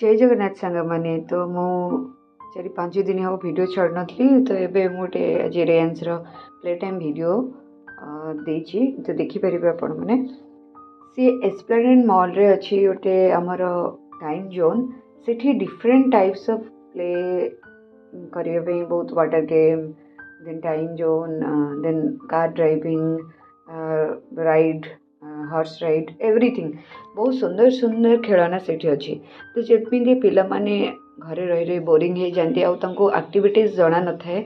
जय जगन्नाथ सांग मैंने तो मु 4-5 दिन हम वीडियो छाड़ नी तो ये गोटे आज रेन्स प्ले टाइम वीडियो देची तो देखिपारे आपण मैंने सी एस्प्लेनेड मॉल रे अच्छी गोटे आमर टाइम जोन से डिफरेंट टाइप्स ऑफ प्ले करने बहुत water game then time zone then car driving ride horse ride everything बहुत सुंदर सुंदर खेलना से अच्छी तो जमी पिला माने घरे रही रही बोरिंग हो जाती आक्टिविटीज जना न था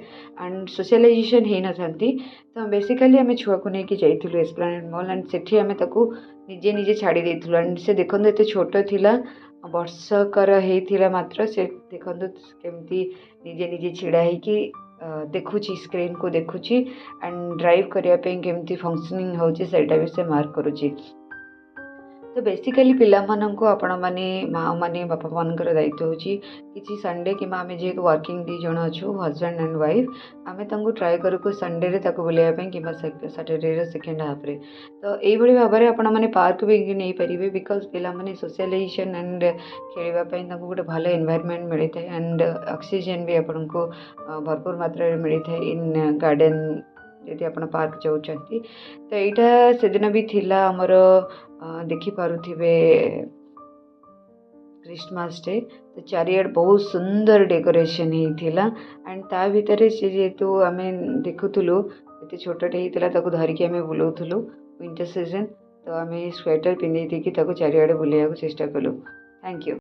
एंड सोशलाइजेशन हो ना तो बेसिकली आम छुआ को लेकिन जाइलु एस्प्लेनेड मॉल एंड सेठी आम निजे निजे छाड़ी देइलु एंड से देखो एत छोट थिला वर्षकर होता मात्र से देखो केमती निजे निजे छिड़ा होगी देखुची स्क्रीन को देखुची एंड ड्राइव करने केमती फंक्शनिंग होची सेटा भी से मार्क करुची तो बेसिकली पिला माननको आपण माने माँ माने बापा मानकर दायित्व होची किसी संडे कि आम जे वर्किंग दी जन अच्छु हजबैंड एंड वाइफ आम तांको ट्राए करू को संडे रे ताको बुलाइबा कि सैटरडे रे सेकेंड हाफ रे तो यही भाव में आपण माने पार्क भी नहीं पारे बिकज पिला माने सोशलाइजेशन एंड खेलवा पई तांको गोटे भल एनवायरनमेंट मिलता है एंड ऑक्सीजन भी आपण को भरपूर मात्रा में मिलता है इन गार्डन यदि आप पार्क जाऊँगी तो यहाँ से दिन भी थिला आमर देखिपे क्रिसमस डे तो चारियाड बहुत सुंदर डेकोरेशन होता एंड ता भितर से जेहेतु आम देखुलु ये छोटे होता धरिकी आम बुलाऊलु विंटर सीजन तो आम स्वेटर पिंधे चारियाडे बुलाइया चेष्टा कलु। Thank you.